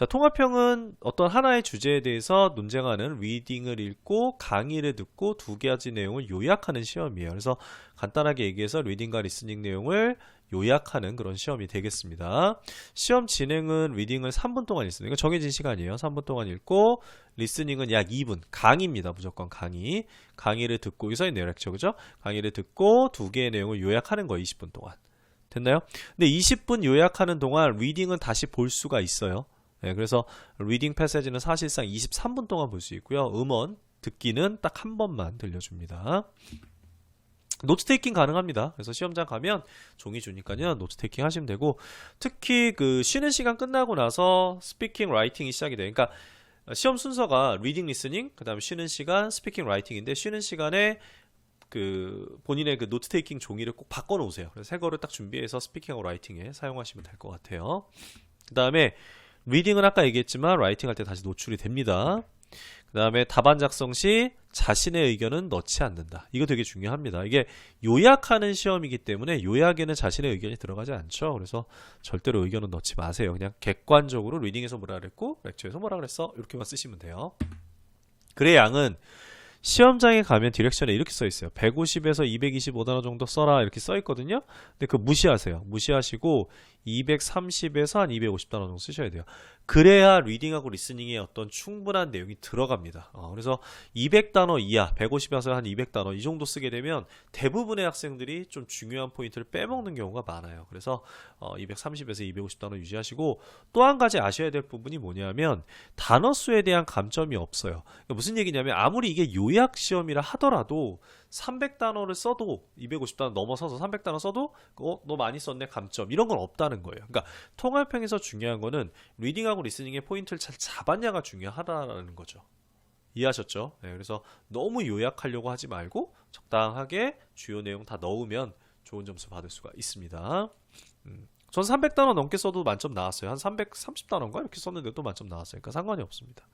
자, 통합형은 어떤 하나의 주제에 대해서 논쟁하는 리딩을 읽고 강의를 듣고 두 가지 내용을 요약하는 시험이에요. 그래서 간단하게 얘기해서 리딩과 리스닝 내용을 요약하는 그런 시험이 되겠습니다. 시험 진행은 리딩을 3분 동안 읽습니다. 이거 정해진 시간이에요. 3분 동안 읽고 리스닝은 약 2분. 강의입니다. 무조건 강의. 강의를 듣고 여기서 있네요. 렉처 그죠? 강의를 듣고 두 개의 내용을 요약하는 거 20분 동안. 됐나요? 근데 20분 요약하는 동안 리딩은 다시 볼 수가 있어요. 네, 그래서 리딩 패세지는 사실상 23분 동안 볼 수 있고요. 음원 듣기는 딱 한 번만 들려줍니다. 노트 테이킹 가능합니다. 그래서 시험장 가면 종이 주니까요. 노트 테이킹 하시면 되고, 특히 그 쉬는 시간 끝나고 나서 스피킹, 라이팅이 시작이 돼요. 그러니까 시험 순서가 리딩, 리스닝, 그 다음에 쉬는 시간, 스피킹, 라이팅인데 쉬는 시간에 그 본인의 그 노트 테이킹 종이를 꼭 바꿔 놓으세요. 그래서 새 거를 딱 준비해서 스피킹하고 라이팅에 사용하시면 될 것 같아요. 그 다음에 리딩은 아까 얘기했지만 라이팅 할 때 다시 노출이 됩니다. 그 다음에 답안 작성 시 자신의 의견은 넣지 않는다. 이거 되게 중요합니다. 이게 요약하는 시험이기 때문에 요약에는 자신의 의견이 들어가지 않죠. 그래서 절대로 의견은 넣지 마세요. 그냥 객관적으로 리딩에서 뭐라 그랬고 렉처에서 뭐라 그랬어 이렇게만 쓰시면 돼요. 글의 양은 시험장에 가면 디렉션에 이렇게 써 있어요. 150에서 225단어 정도 써라 이렇게 써 있거든요. 근데 그거 무시하세요. 무시하시고 230에서 한 250단어 정도 쓰셔야 돼요. 그래야 리딩하고 리스닝에 어떤 충분한 내용이 들어갑니다. 그래서 200단어 이하, 150에서 한 200단어 이 정도 쓰게 되면 대부분의 학생들이 좀 중요한 포인트를 빼먹는 경우가 많아요. 그래서 230에서 250단어 유지하시고, 또 한 가지 아셔야 될 부분이 뭐냐면 단어 수에 대한 감점이 없어요. 그러니까 무슨 얘기냐면 아무리 이게 요약 시험이라 하더라도 300단어를 써도 250단어 넘어서서 300단어 써도 너 많이 썼네 감점 이런 건 없다는 거예요. 그러니까 통합형에서 중요한 거는 리딩하고 리스닝의 포인트를 잘 잡았냐가 중요하다는 거죠. 이해하셨죠? 네, 그래서 너무 요약하려고 하지 말고 적당하게 주요 내용 다 넣으면 좋은 점수 받을 수가 있습니다. 전 300단어 넘게 써도 만점 나왔어요. 한 330단어인가 이렇게 썼는데 또 만점 나왔어요. 그러니까 상관이 없습니다.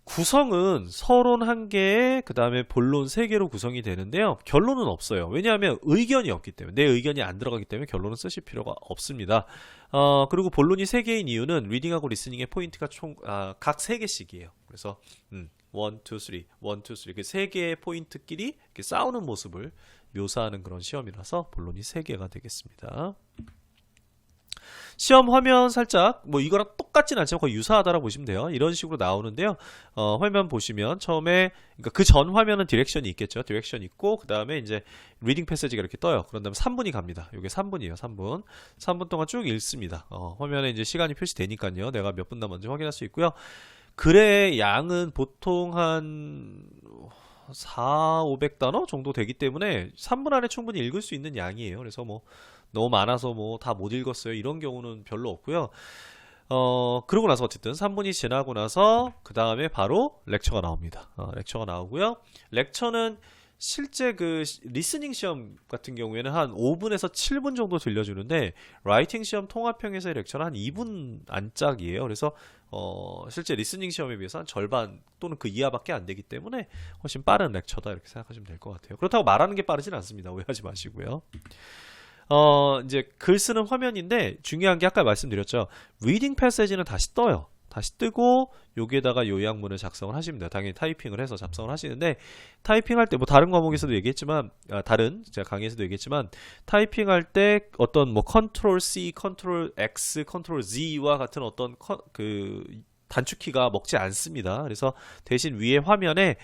구성은 서론 1개에 그 다음에 본론 3개로 구성이 되는데요. 결론은 없어요. 왜냐하면 의견이 없기 때문에, 내 의견이 안 들어가기 때문에 결론은 쓰실 필요가 없습니다. 그리고 본론이 3개인 이유는 리딩하고 리스닝의 포인트가 총 각 3개씩이에요. 그래서 1, 2, 3, 1, 2, 3 그 3개의 포인트끼리 이렇게 싸우는 모습을 묘사하는 그런 시험이라서 본론이 3개가 되겠습니다. 시험 화면 살짝 뭐 이거랑 똑같진 않지만 거의 유사하다라고 보시면 돼요. 이런 식으로 나오는데요. 화면 보시면 처음에 그러니까 그 전 화면은 디렉션이 있겠죠. 디렉션 있고 그 다음에 이제 리딩 패세지가 이렇게 떠요. 그런 다음에 3분이 갑니다. 이게 3분이에요. 3분 동안 쭉 읽습니다. 화면에 이제 시간이 표시되니까요. 내가 몇 분 남았는지 확인할 수 있고요. 글의 양은 보통 한 4, 500단어 정도 되기 때문에 3분 안에 충분히 읽을 수 있는 양이에요. 그래서 뭐 너무 많아서 뭐 다 못 읽었어요 이런 경우는 별로 없고요. 그러고 나서 어쨌든 3분이 지나고 나서 그 다음에 바로 렉처가 나옵니다. 렉처가 나오고요. lek처는 실제 그 리스닝 시험 같은 경우에는 한 5분에서 7분 정도 들려주는데 라이팅 시험 통합형에서의 렉처는 한 2분 안짝이에요. 그래서 실제 리스닝 시험에 비해서 한 절반 또는 그 이하밖에 안 되기 때문에 훨씬 빠른 렉처다 이렇게 생각하시면 될 것 같아요. 그렇다고 말하는 게 빠르진 않습니다. 오해하지 마시고요. 이제 글 쓰는 화면인데 중요한 게 아까 말씀드렸죠. 리딩 패세지는 다시 떠요. 다시 뜨고 여기에다가 요약문을 작성을 하시면 돼요. 당연히 타이핑을 해서 작성을 하시는데 타이핑할 때 뭐 다른 과목에서도 얘기했지만 다른 제가 강의에서도 얘기했지만 타이핑할 때 어떤 뭐 컨트롤 C, 컨트롤 X, 컨트롤 Z와 같은 어떤 그 단축키가 먹지 않습니다. 그래서 대신 위에 화면에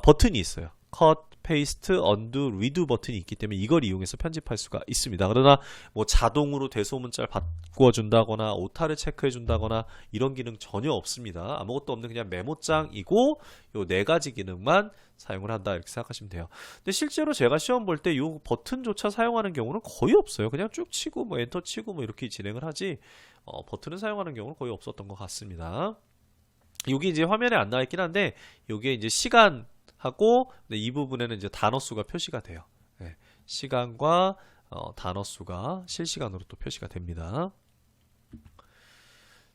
버튼이 있어요. 컷, 페이스트, 언두, 리두 버튼이 있기 때문에 이걸 이용해서 편집할 수가 있습니다. 그러나 뭐 자동으로 대소문자를 바꿔준다거나 오타를 체크해준다거나 이런 기능 전혀 없습니다. 아무것도 없는 그냥 메모장이고 요 4가지 기능만 사용을 한다 이렇게 생각하시면 돼요. 근데 실제로 제가 시험 볼 때 요 버튼조차 사용하는 경우는 거의 없어요. 그냥 쭉 치고 뭐 엔터 치고 뭐 이렇게 진행을 하지 버튼을 사용하는 경우는 거의 없었던 것 같습니다. 여기 이제 화면에 안 나와 있긴 한데 요게 이제 시간 하고 이 부분에는 이제 단어 수가 표시가 돼요. 네, 시간과 단어 수가 실시간으로 또 표시가 됩니다.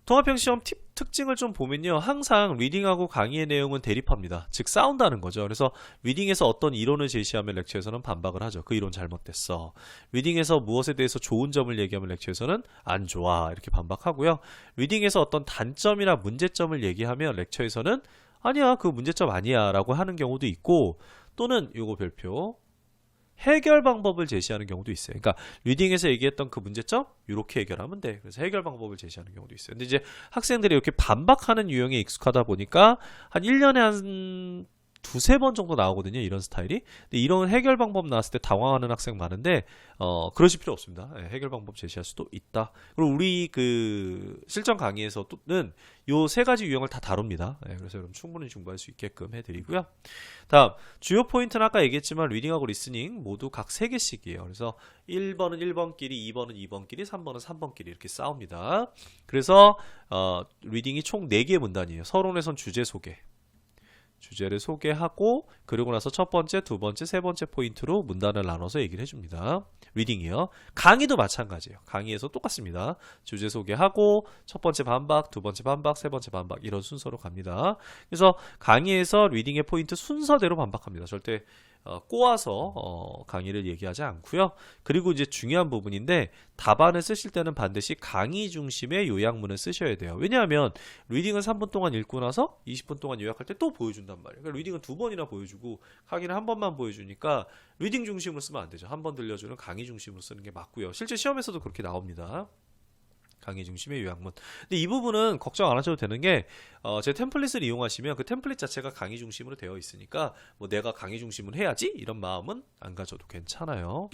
통합형 시험 팁 특징을 좀 보면요. 항상 리딩하고 강의의 내용은 대립합니다. 즉 싸운다는 거죠. 그래서 리딩에서 어떤 이론을 제시하면 렉처에서는 반박을 하죠. 그 이론 잘못됐어. 리딩에서 무엇에 대해서 좋은 점을 얘기하면 렉처에서는 안 좋아. 이렇게 반박하고요. 리딩에서 어떤 단점이나 문제점을 얘기하면 렉처에서는 아니야, 그 문제점 아니야 라고 하는 경우도 있고, 또는 요거 별표 해결 방법을 제시하는 경우도 있어요. 그러니까 리딩에서 얘기했던 그 문제점 이렇게 해결하면 돼. 그래서 해결 방법을 제시하는 경우도 있어요. 근데 이제 학생들이 이렇게 반박하는 유형에 익숙하다 보니까 한 1년에 한 두세 번 정도 나오거든요. 이런 스타일이. 근데 이런 해결 방법 나왔을 때 당황하는 학생 많은데 그러실 필요 없습니다. 예, 해결 방법 제시할 수도 있다. 그리고 우리 그 실전 강의에서는 요 세 가지 유형을 다 다룹니다. 예, 그래서 여러분 충분히 공부할 수 있게끔 해드리고요. 다음 주요 포인트는 아까 얘기했지만 리딩하고 리스닝 모두 각 3개씩이에요. 그래서 1번은 1번끼리, 2번은 2번끼리, 3번은 3번끼리 이렇게 싸웁니다. 그래서 리딩이 총 4개의 문단이에요. 서론에선 주제 소개, 주제를 소개하고 그리고 나서 첫 번째, 두 번째, 세 번째 포인트로 문단을 나눠서 얘기를 해줍니다. 리딩이요. 강의도 마찬가지예요. 강의에서 똑같습니다. 주제 소개하고 첫 번째 반박, 두 번째 반박, 세 번째 반박 이런 순서로 갑니다. 그래서 강의에서 리딩의 포인트 순서대로 반박합니다. 절대 꼬아서 강의를 얘기하지 않고요. 그리고 이제 중요한 부분인데 답안을 쓰실 때는 반드시 강의 중심의 요약문을 쓰셔야 돼요. 왜냐하면 리딩은 3분 동안 읽고 나서 20분 동안 요약할 때 또 보여준단 말이에요. 그러니까 리딩은 2번이나 보여주고 강의는 한 번만 보여주니까 리딩 중심으로 쓰면 안 되죠. 한 번 들려주는 강의 중심으로 쓰는 게 맞고요. 실제 시험에서도 그렇게 나옵니다. 강의 중심의 요약문. 근데 이 부분은 걱정 안 하셔도 되는 게, 제 템플릿을 이용하시면 그 템플릿 자체가 강의 중심으로 되어 있으니까, 뭐 내가 강의 중심으로 해야지? 이런 마음은 안 가져도 괜찮아요.